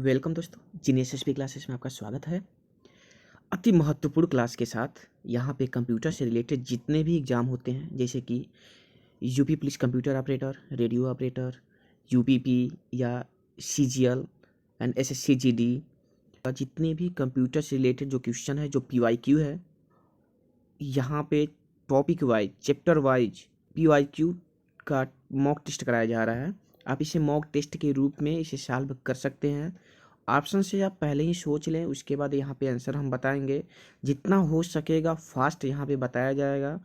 Welcome दोस्तों, genius SP classes में आपका स्वागत है। अति महत्वपूर्ण क्लास के साथ यहाँ पे कंप्यूटर से रिलेटेड जितने भी एग्ज़ाम होते हैं, जैसे कि UP police computer operator, radio operator, UPP या सीजीएल एंड एसएससी जीडी, जितने भी कंप्यूटर से रिलेटेड जो क्वेश्चन है, जो पीवाईक्यू है, यहाँ पे topic wise, chapter wise PYQ का मॉक टेस्ट कराया जा रहा है। आप इसे मॉक टेस्ट के रूप में इसे सॉल्व कर सकते हैं। ऑप्शन से आप पहले ही सोच लें, उसके बाद यहाँ पे आंसर हम बताएंगे। जितना हो सकेगा फास्ट यहाँ पे बताया जाएगा,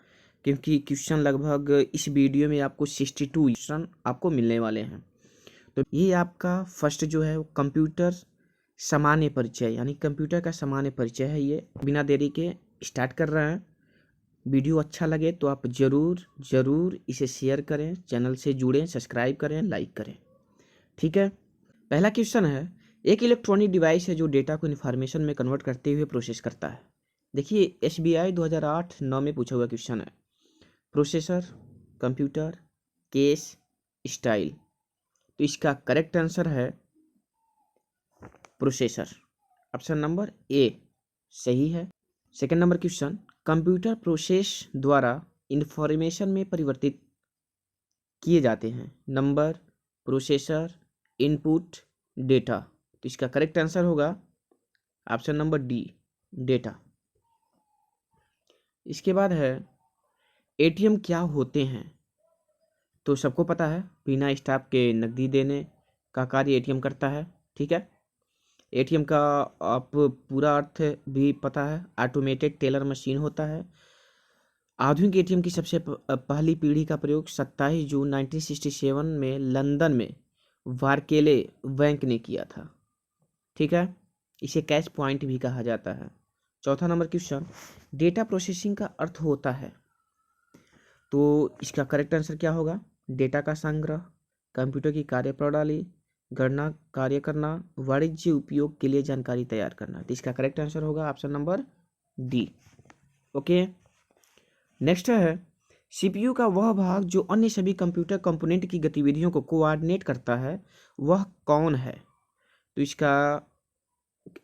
क्योंकि क्वेश्चन लगभग इस वीडियो में आपको 62 क्वेश्चन आपको मिलने वाले हैं। तो ये आपका फर्स्ट जो है वो कंप्यूटर सामान्य परिचय, यानी कंप्यूटर का सामान्य परिचय है। ये बिना देरी के स्टार्ट कर रहे हैं। वीडियो अच्छा लगे तो आप ज़रूर इसे शेयर करें, चैनल से जुड़ें, सब्सक्राइब करें, लाइक करें। ठीक है। पहला क्वेश्चन है, एक इलेक्ट्रॉनिक डिवाइस है जो डेटा को इन्फॉर्मेशन में कन्वर्ट करते हुए प्रोसेस करता है। देखिए, एसबीआई 2008-9 में पूछा हुआ क्वेश्चन है। Processor, computer, case, style. तो इसका करेक्ट आंसर है प्रोसेसर। ऑप्शन नंबर ए सही है। Second number question, computer process द्वारा इंफॉर्मेशन में परिवर्तित किए जाते हैं। Number, processor, input, data. तो इसका करेक्ट आंसर होगा ऑप्शन नंबर डी, डेटा। इसके बाद है, एटीएम क्या होते हैं? तो सबको पता है, बिना स्टाफ के नकदी देने का कार्य एटीएम करता है। ठीक है। एटीएम का आप पूरा अर्थ भी पता है, ऑटोमेटेड टेलर मशीन होता है। आधुनिक एटीएम की सबसे पहली पीढ़ी का प्रयोग 27 जून 1967 में लंदन में बार्कले बैंक ने किया था। ठीक है। इसे कैश पॉइंट भी कहा जाता है। चौथा नंबर क्वेश्चन, डेटा प्रोसेसिंग का अर्थ होता है। तो इसका करेक्ट आंसर क्या होगा? डेटा का संग्रह, कंप्यूटर की कार्यप्रणाली, गणना कार्य करना, वाणिज्य उपयोग के लिए जानकारी तैयार करना। तो इसका करेक्ट आंसर होगा option number D. Okay. Next है, सीपीयू का वह भाग जो अन्य सभी कंप्यूटर कंपोनेंट की गतिविधियों को कोऑर्डिनेट करता है, वह कौन है? तो इसका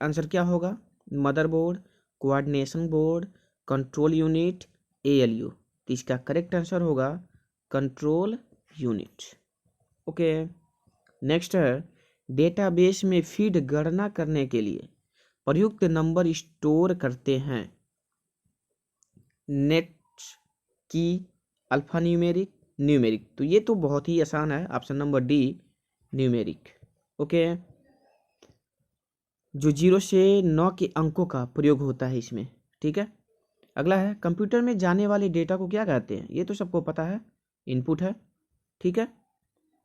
आंसर क्या होगा? Motherboard, coordination board, control unit, ALU. तो इसका करेक्ट आंसर होगा कंट्रोल यूनिट। ओके। नेक्स्ट है, डेटाबेस में फीड गणना करने के लिए प्रयुक्त नंबर स्टोर करते हैं। नेट की, अल्फा न्यूमेरिक, न्यूमेरिक। तो ये तो बहुत ही आसान है, option number D, numeric. Okay. जो 0 से 9 के अंकों का प्रयोग होता है इसमें। ठीक है। अगला है, कंप्यूटर में जाने वाले डेटा को क्या कहते हैं? ये तो सबको पता है, इनपुट है। ठीक है।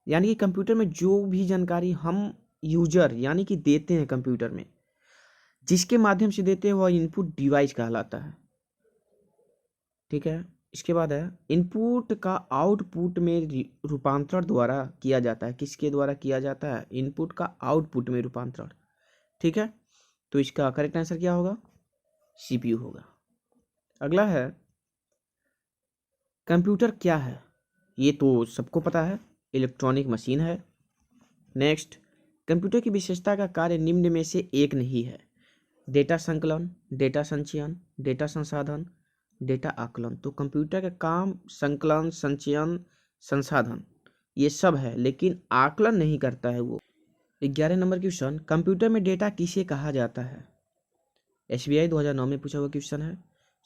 यानी कि कंप्यूटर में जो भी जानकारी हम यूजर यानी कि देते हैं कंप्यूटर में, जिसके माध्यम से देते हैं, वह इनपुट डिवाइस कहलाता है। ठीक है। इसके बाद है, इनपुट का आउटपुट में रूपांतरण द्वारा किया जाता है। किसके द्वारा किया जाता है? इनपुट का आउटपुट में रूपांतरण। ठीक है। तो इसका करेक्ट आंसर क्या होगा? सीपीयू होगा। अगला है, कंप्यूटर क्या है? ये तो सबको पता है, इलेक्ट्रॉनिक मशीन है। नेक्स्ट, कंप्यूटर की विशेषता का कार्य निम्न में से एक नहीं है। डेटा संकलन, डेटा संचयन, डेटा संसाधन, डेटा आकलन। तो कंप्यूटर का काम संकलन, संचयन, संसाधन ये सब है, लेकिन आकलन नहीं करता है वो। 11 नंबर क्वेश्चन, कंप्यूटर में डेटा किसे कहा जाता है? एसबीआई 2009 में पूछा हुआ क्वेश्चन है।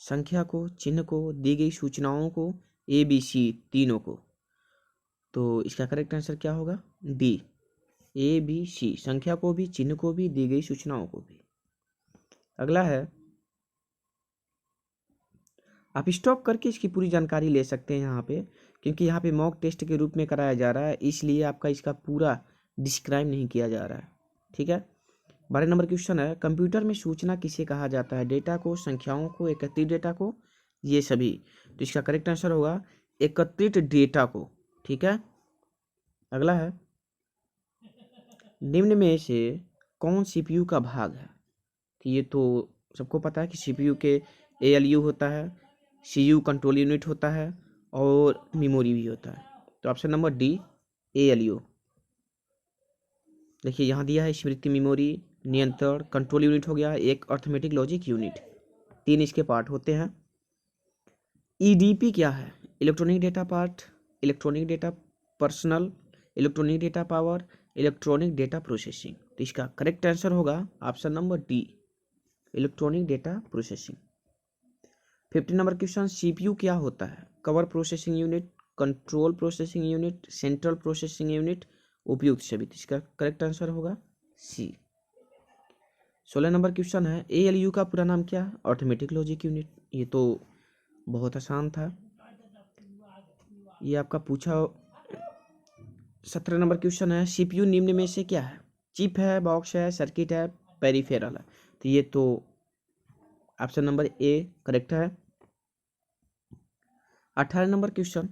संख्या को, चिन्ह को, दी गई सूचनाओं को, ABC तीनों को। तो इसका करेक्ट आंसर क्या होगा? डी, ABC, संख्या को भी, चिन्ह को भी, दी गई सूचनाओं को भी। अगला है, आप स्टॉप करके इसकी पूरी जानकारी ले सकते हैं यहाँ पे, क्योंकि यहाँ पे मॉक टेस्ट के रूप में कराया जा रहा है, इसलिए आपका इसका पूरा डिस्क्राइब नहीं किया जा रहा है। ठीक है। 12 नंबर क्वेश्चन है, कंप्यूटर में सूचना किसे कहा जाता है? डेटा को, संख्याओं को, एकत्रित डेटा को, ये सभी। तो इसका करेक्ट आंसर होगा एकत्रित डेटा को। ठीक है। अगला है, निम्न में से कौन सीपीयू का भाग है? तो ये तो सबको पता है कि सीपीयू के एएलयू होता है, सीयू कंट्रोल यूनिट होता है, और मेमोरी भी होता है। तो ऑप्शन नंबर डी, एएलयू। देखिए यहाँ दिया है स्मृति, मेमोरी, नियंत्रण, कंट्रोल यूनिट हो गया, एक अर्थमेटिक लॉजिक यूनिट, 3 इसके पार्ट होते हैं। ईडीपी क्या है? Electronic data part, electronic data personal, electronic data power, electronic data processing. तो इसका करेक्ट आंसर होगा option number D, electronic data processing. 15 number question, CPU क्या होता है? Cover processing unit, control processing unit, central processing unit, उपयुक्त सभी। इसका correct answer होगा सी। 16 नंबर क्वेश्चन है, एएलयू का पूरा नाम क्या है? Arithmetic logic unit. ये तो बहुत आसान था, ये आपका पूछा। 17 नंबर क्वेश्चन है, सीपीयू निम्न में से क्या है? चिप है, बॉक्स है, सर्किट है, पेरिफेरल है। तो ये तो ऑप्शन नंबर ए करेक्ट है। 18 नंबर क्वेश्चन,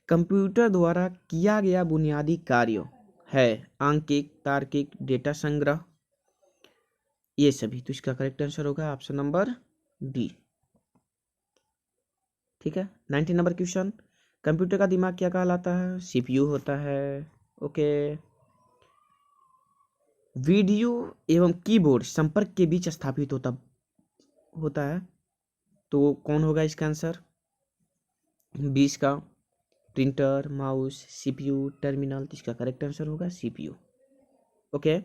कंप्यूटर द्वारा किया गया बुनियादी कार्य है आंकिक, तार्किक, डेटा संग्रह, ये सभी। तो इसका करेक्ट आंसर होगा ऑप्शन नंबर डी। ठीक है। 19 नंबर क्वेश्चन, कंप्यूटर का दिमाग क्या कहलाता है? सीपीयू होता है। ओके। वीडियो एवं कीबोर्ड संपर्क के बीच स्थापित होता है, तो कौन होगा इसका आंसर? 20 का प्रिंटर, माउस, सीपीयू, टर्मिनल। तो इसका करेक्ट आंसर होगा सीपीयू। ओके।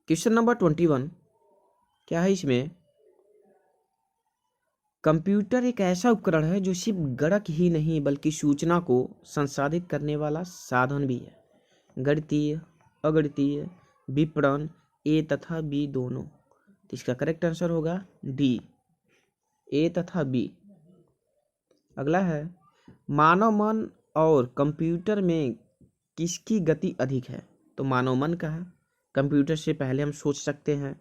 क्वेश्चन नंबर 21 क्या है इसमें? कंप्यूटर एक ऐसा उपकरण है जो सिर्फ गणक ही नहीं बल्कि सूचना को संसाधित करने वाला साधन भी है। गणितीय, अगणितीय, विपणन, ए तथा बी दोनों। तो इसका करेक्ट आंसर होगा डी, ए तथा बी। अगला है, मानव मन और कंप्यूटर में किसकी गति अधिक है? तो मानव मन का है, कंप्यूटर से पहले हम सोच सकते हैं।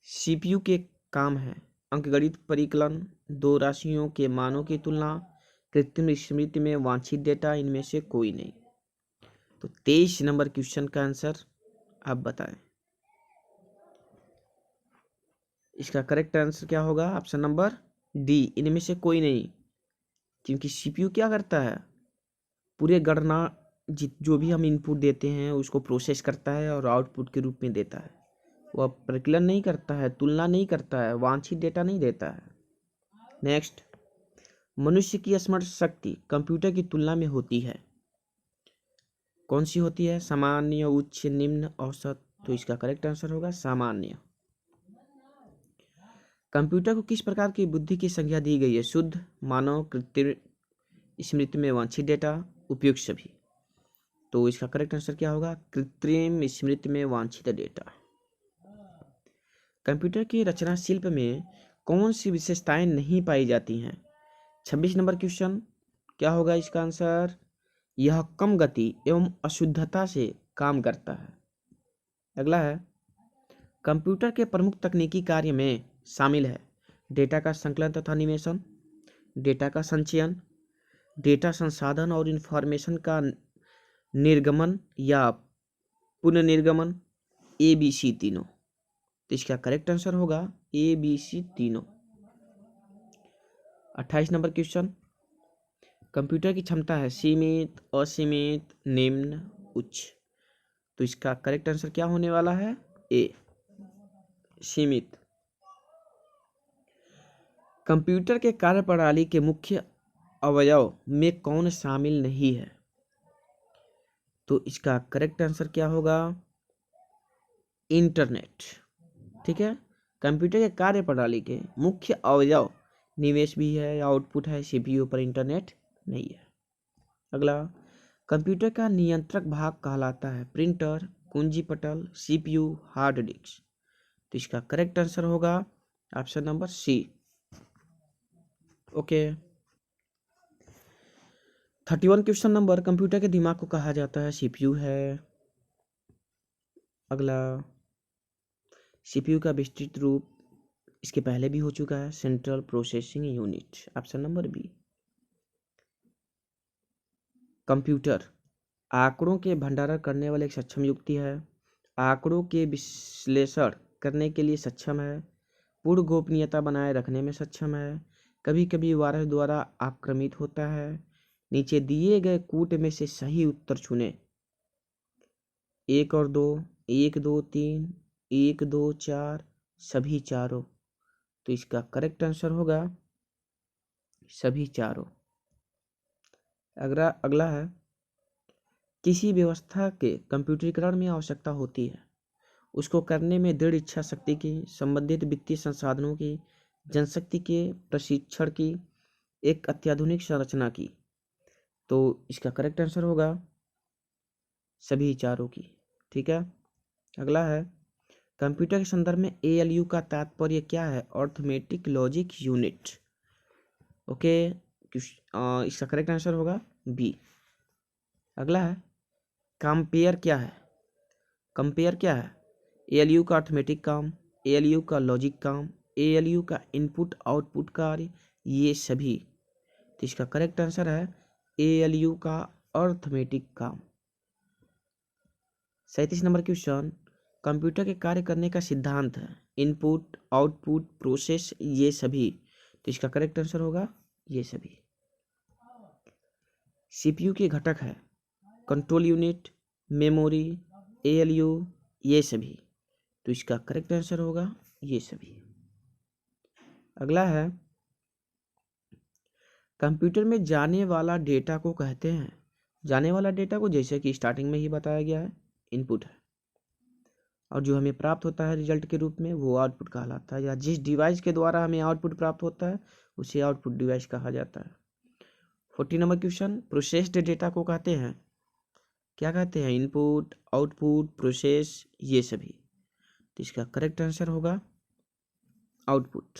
सीपीयू के काम है अंकगणित परिकलन, दो राशियों के मानों की तुलना, कृत्रिम स्मृति में वांछित डेटा, इनमें से कोई नहीं। तो 23 नंबर क्वेश्चन का आंसर आप बताएं। इसका करेक्ट आंसर क्या होगा? ऑप्शन नंबर डी, इनमें से कोई नहीं। क्योंकि सीपीयू क्या करता है? पूरे गणना जो भी हम इनपुट देते हैं उसको प्रोसेस करता है और आउटपुट के रूप में देता है। वह परिकलन नहीं करता है, तुलना नहीं करता है, वांछित डेटा नहीं देता है। नेक्स्ट, मनुष्य की स्मरण शक्ति कंप्यूटर की तुलना में होती है, कौन सी होती है? सामान्य, उच्च, निम्न, औसत। तो इसका करेक्ट आंसर होगा सामान्य। कंप्यूटर को किस प्रकार की बुद्धि की संज्ञा दी गई है? शुद्ध, मानव, कृत्रिम स्मृति में वांछित डेटा, उपयुक्त सभी। तो इसका करेक्ट आंसर क्या होगा? कृत्रिम स्मृति में वांछित डेटा। कंप्यूटर की रचना शिल्प में कौन सी विशेषताएं नहीं पाई जाती हैं? 26 नंबर क्वेश्चन क्या होगा इसका आंसर? यह कम गति एवं अशुद्धता से काम करता है। अगला है, कंप्यूटर के प्रमुख तकनीकी कार्य में शामिल है डेटा का संकलन तथा निवेशन, डेटा का संचयन, डेटा संसाधन और इंफॉर्मेशन का निर्गमन या पुनर्निर्गमन, ए बी सी तीनों। तो इसका करेक्ट आंसर होगा ए बी सी तीनों। 28 नंबर क्वेश्चन, कंप्यूटर की क्षमता है सीमित, असीमित, निम्न, उच्च। तो इसका करेक्ट आंसर क्या होने वाला है? ए, सीमित। कंप्यूटर के कार्यप्रणाली के मुख्य अवयव में कौन शामिल नहीं है? तो इसका करेक्ट आंसर क्या होगा? इंटरनेट। ठीक है। कंप्यूटर के कार्यप्रणाली के मुख्य अवयव निवेश भी है, आउटपुट है, सीपीयू पर इंटरनेट नहीं है। अगला, कंप्यूटर का नियंत्रक भाग कहलाता है प्रिंटर, कुंजी पटल, सीपीयू, हार्ड डिस्क। तो इसका करेक्ट आंसर होगा option number C. Okay. 31 question number, computer के दिमाग को कहा जाता है सीपीयू है। अगला, सीपीयू का विस्तृत रूप इसके पहले भी हो चुका है, central processing unit, option number B. Computer आंकड़ों के भंडारण करने वाले एक सक्षम युक्ति है, आंकड़ों के विश्लेषण करने के लिए सक्षम है, पूर्ण गोपनीयता बनाए रखने में सक्षम है, कभी कभी वायरस द्वारा आक्रमित होता है, नीचे दिए गए कूट में से सही उत्तर चुनें। 1 और 2, 1 2 3, 1 2 4, सभी चारों। तो इसका करेक्ट आंसर होगा सभी चारों। अगला है, किसी व्यवस्था के कंप्यूटरीकरण में आवश्यकता होती है, उसको करने में दृढ़ इच्छा शक्ति की, संबंधित वित्तीय संसाधनों की, जनशक्ति के प्रशिक्षण की, एक अत्याधुनिक संरचना की। तो इसका करेक्ट आंसर होगा सभी चारों की। ठीक है। अगला है, कंप्यूटर के संदर्भ में ALU का तात्पर्य क्या है? Arithmetic logic unit. ओके, इसका करेक्ट आंसर होगा बी। अगला है, कंपेयर क्या है? कंपेयर क्या है? ALU का अर्थमेटिक काम, ALU का लॉजिक काम, ALU का इनपुट आउटपुट कार्य, ये सभी। तो इसका करेक्ट आंसर है ALU का अर्थमेटिक काम। 37 नंबर क्वेश्चन, कंप्यूटर के कार्य करने का सिद्धांत है इनपुट आउटपुट प्रोसेस, ये सभी। तो इसका करेक्ट आंसर होगा ये सभी। CPU के घटक है कंट्रोल यूनिट, मेमोरी, ALU, ये सभी। तो इसका करेक्ट आंसर होगा ये सभी। अगला है, कंप्यूटर में जाने वाला डेटा को कहते हैं, जाने वाला डेटा को जैसे कि स्टार्टिंग में ही बताया गया है इनपुट है, और जो हमें प्राप्त होता है रिजल्ट के रूप में वो आउटपुट कहलाता है, या जिस डिवाइस के द्वारा हमें आउटपुट प्राप्त होता है उसे आउटपुट डिवाइस कहा जाता है। 40 नंबर क्वेश्चन, प्रोसेस्ड डेटा को कहते हैं, क्या कहते हैं? इनपुट आउटपुट प्रोसेस, ये सभी। तो इसका करेक्ट आंसर होगा आउटपुट।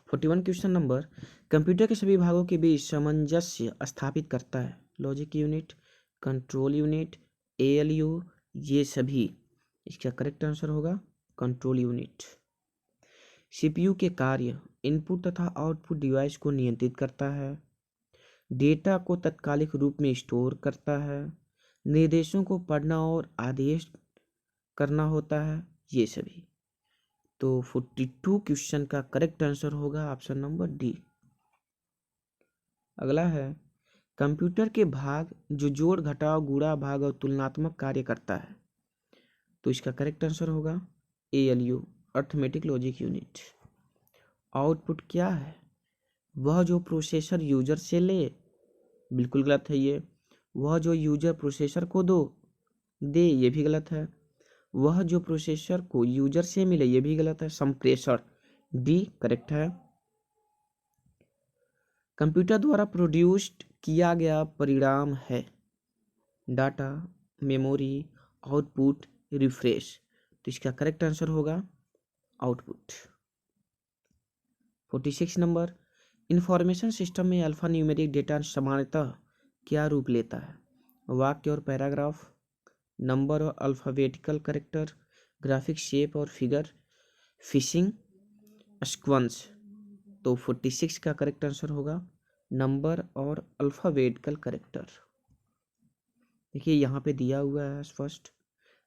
41 क्वेश्चन नंबर, कंप्यूटर के सभी भागों के बीच सामंजस्य स्थापित करता है, logic unit, control unit, ALU, ये सभी। इसका करेक्ट आंसर होगा कंट्रोल यूनिट। CPU के कार्य इनपुट तथा आउटपुट डिवाइस को नियंत्रित करता है, डेटा को तात्कालिक रूप में स्टोर करता है, निर्देशों को पढ़ना और आदेश करना होता है, ये सभी। तो 42 क्वेश्चन का करेक्ट आंसर होगा ऑप्शन नंबर डी। अगला है, कंप्यूटर के भाग जो जोड़ घटाव गुणा भाग और तुलनात्मक कार्य करता है, तो इसका करेक्ट आंसर होगा ALU arithmetic logic unit. Output क्या है? वह जो प्रोसेसर यूजर से ले, बिल्कुल गलत है ये। वह जो यूजर प्रोसेसर को दे, ये भी गलत है। वह जो प्रोसेसर को यूजर से मिले, ये भी गलत है। संप्रेषण, डी करेक्ट है। कंप्यूटर द्वारा प्रोड्यूस्ड किया गया परिणाम है डाटा, मेमोरी, आउटपुट, रिफ्रेश। तो इसका करेक्ट आंसर होगा आउटपुट। 46 नंबर, इंफॉर्मेशन सिस्टम में अल्फा न्यूमेरिक डेटा सामान्यतः क्या रूप लेता है? वाक्य और पैराग्राफ, नंबर और अल्फ़ाबेटिकल कैरेक्टर, ग्राफिक शेप और फिगर, फिशिंग सीक्वेंस। तो 46 का करेक्ट आंसर होगा नंबर और अल्फ़ाबेटिकल कैरेक्टर। देखिए यहाँ पे दिया हुआ है first,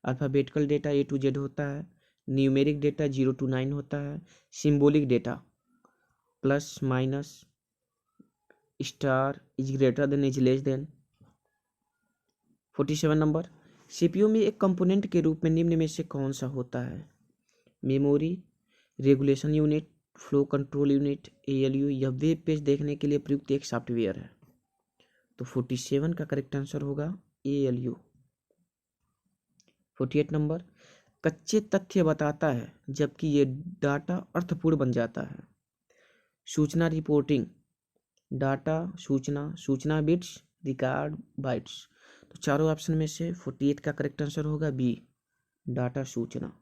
alphabetical data A to Z होता है, न्यूमेरिक डेटा 0 to 9 होता है, symbolic data plus minus star is greater than is less than. 47 number, CPU में एक कंपोनेंट के रूप में निम्न में से कौन सा होता है? Memory, regulation unit, flow control unit, ALU, यह वेब पेज देखने के लिए प्रयुक्त एक सॉफ्टवेयर है। तो 47 का करेक्ट आंसर होगा ALU। 48 नंबर, कच्चे तथ्य बताता है जबकि ये डाटा अर्थपूर्ण बन जाता है। सूचना रिपोर्टिंग, डाटा सूचना, सूचना बिट्स, रिकॉर्ड बाइट्स। तो चारों ऑप्शन में से 48 का करेक्ट आंसर होगा बी, डाटा सूचना।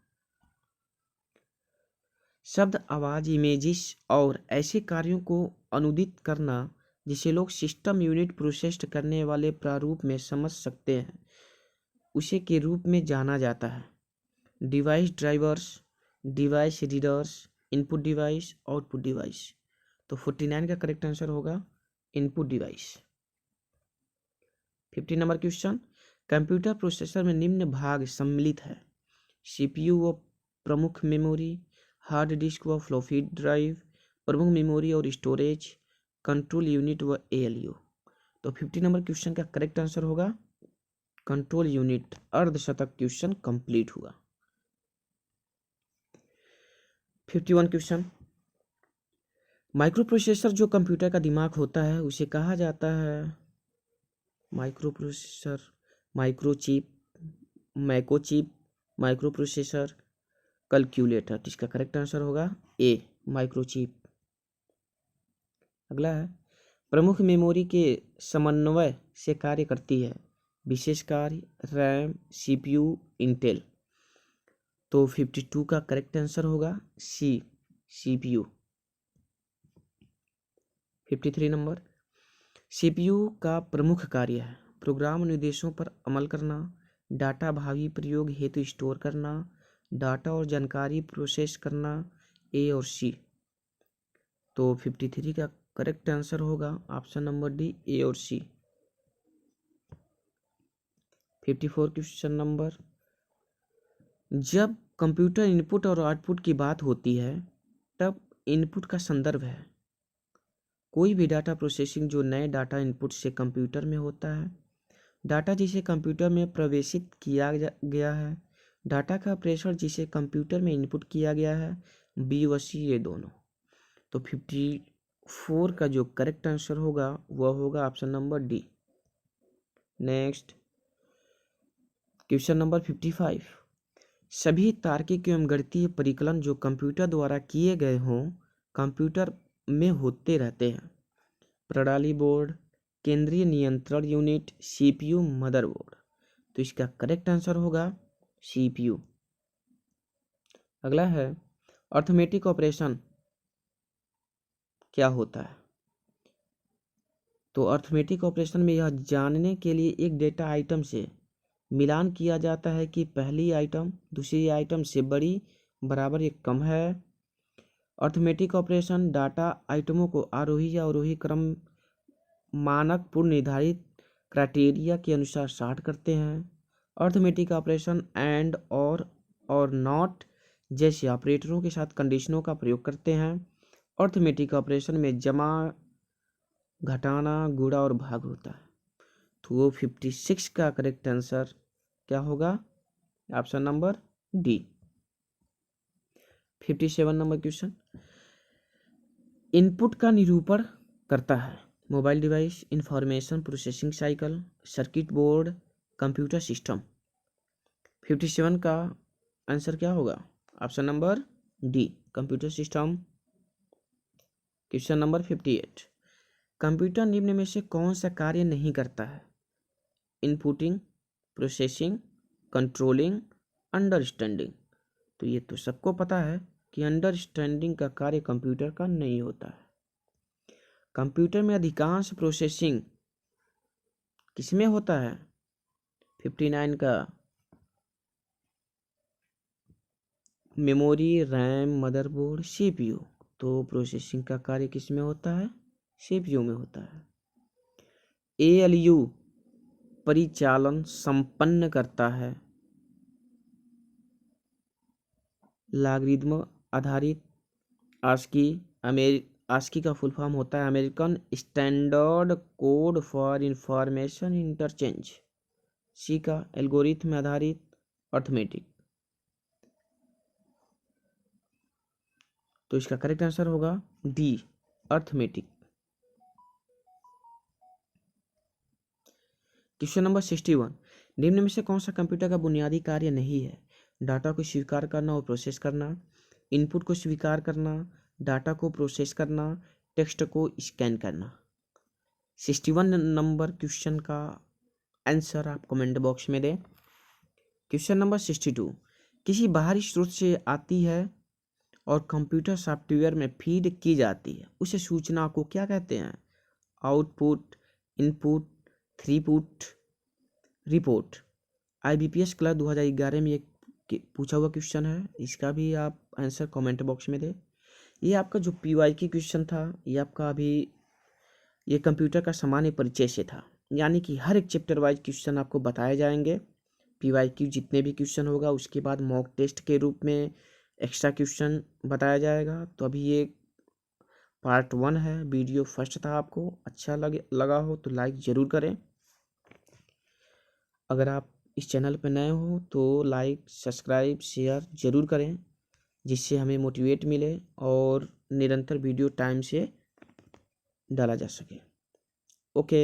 शब्द, आवाज, इमेजेस और ऐसे कार्यों को अनुदित करना जिसे लोग सिस्टम यूनिट प्रोसेस करने वाले प्रारूप में समझ सकते हैं, उसे के रूप में जाना जाता है। Device drivers, device readers, input device, output device. तो 49 का करेक्ट आंसर होगा input device. 50 number question, computer processor में निम्न भाग सम्मिलित है? CPU व प्रमुख मेमोरी, हार्ड डिस्क व फ्लॉपी ड्राइव, प्रमुख मेमोरी और स्टोरेज, कंट्रोल यूनिट व ALU। तो 50 नंबर क्वेश्चन का करेक्ट आंसर होगा कंट्रोल यूनिट। अर्धशतक क्वेश्चन कंप्लीट हुआ। 51 क्वेश्चन, माइक्रो प्रोसेसर जो कंप्यूटर का दिमाग होता है उसे कहा जाता है micro processor, microchip, microchip, micro processor, calculator. तो इसका करेक्ट आंसर होगा ए, माइक्रोचिप। अगला है, प्रमुख मेमोरी के समन्वय से कार्य करती है, विशेष कार्य, रैम, CPU, इंटेल। तो 52 का करेक्ट आंसर होगा सी, CPU। 53 नंबर, CPU का प्रमुख कार्य है प्रोग्राम निर्देशों पर अमल करना, डाटा भावी प्रयोग हेतु स्टोर करना, डाटा और जानकारी प्रोसेस करना, ए और सी। तो 53 का करेक्ट आंसर होगा ऑप्शन नंबर डी, ए और सी। 54 क्वेश्चन नंबर, जब कंप्यूटर इनपुट और आउटपुट की बात होती है तब इनपुट का संदर्भ है कोई भी डाटा प्रोसेसिंग जो नए डाटा इनपुट से कंप्यूटर में होता है, डाटा जिसे कंप्यूटर में प्रवेशित किया गया है, डाटा का प्रेषण जिसे कंप्यूटर में इनपुट किया गया है, बी व सी ये दोनों। तो 54 का जो करेक्ट आंसर होगा वह होगा option number D. Next question number 55, सभी तार्किक एवं गणितीय परिकलन जो कंप्यूटर द्वारा किए गए हों कंप्यूटर में होते रहते हैं, प्रणाली बोर्ड, केंद्रीय नियंत्रण यूनिट, CPU, मदरबोर्ड। तो इसका करेक्ट आंसर होगा CPU। अगला है, अर्थमेटिक ऑपरेशन क्या होता है? तो अर्थमेटिक ऑपरेशन में यह जानने के लिए एक डेटा आइटम से मिलान किया जाता है कि पहली आइटम दूसरी आइटम से बड़ी, बराबर या कम है। अर्थमेटिक ऑपरेशन डाटा आइटमों को आरोही या अवरोही क्रम मानक पूर्व निर्धारित क्राइटेरिया के अनुसार सॉर्ट करते हैं। अर्थमेटिक ऑपरेशन एंड और नॉट जैसे ऑपरेटरों के साथ कंडीशनों का प्रयोग करते हैं। अर्थमेटिक ऑपरेशन में जमा, घटाना, गुणा और भाग होता है। तो 56 का करेक्ट आंसर क्या होगा? Option number D. 57 number question, input का निरूपण करता है mobile device, information processing cycle, circuit board, computer system. 57 का आंसर क्या होगा? Option number D, computer system. Question number 58, computer निम्न में से कौन सा कार्य नहीं करता है? Inputting, processing, controlling, understanding. तो ये तो सबको पता है कि अंडरस्टैंडिंग का कार्य कंप्यूटर का नहीं होता है। कंप्यूटर में अधिकांश प्रोसेसिंग किसमें होता है? 59 का मेमोरी, रैम, मदरबोर्ड, CPU। तो प्रोसेसिंग का कार्य किसमें होता है? CPU में होता है। ALU परिचालन संपन्न करता है लॉगरिदम आधारित ASCII का फुल फॉर्म होता है American standard code for information interchange. C का एल्गोरिथम आधारित अर्थमेटिक। तो इसका करेक्ट आंसर होगा डी, अर्थमेटिक। क्वेश्चन नंबर 61, निम्न में से कौन सा कंप्यूटर का बुनियादी कार्य नहीं है? डाटा को स्वीकार करना और प्रोसेस करना, इनपुट को स्वीकार करना, डाटा को प्रोसेस करना, टेक्स्ट को स्कैन करना। 61 नंबर क्वेश्चन का आंसर आप कमेंट बॉक्स में दें। क्वेश्चन नंबर 62, किसी बाहरी स्रोत से आती है और कंप्यूटर सॉफ्टवेयर में फीड की जाती है उसे सूचना को क्या कहते हैं? Output, input, throughput, report. IBPS clerk 2011 में एक पूछा हुआ क्वेश्चन है, इसका भी आप आंसर कमेंट बॉक्स में दें। ये आपका जो PYQ क्वेश्चन था ये आपका अभी ये कंप्यूटर का सामान्य परिचय से था, यानी कि हर एक चैप्टर वाइज क्वेश्चन आपको बताए जाएंगे। PYQ जितने भी क्वेश्चन होगा उसके बाद मॉक टेस्ट के रूप में एक्स्ट्रा क्वेश्चन बताया जाएगा। तो अभी ये पार्ट 1 है। वीडियो फर्स्ट था, आपको अच्छा लगा हो तो लाइक ज़रूर करें। अगर आप इस चैनल पर नए हो तो लाइक सब्सक्राइब शेयर ज़रूर करें, जिससे हमें मोटिवेट मिले और निरंतर वीडियो टाइम से डाला जा सके। ओके।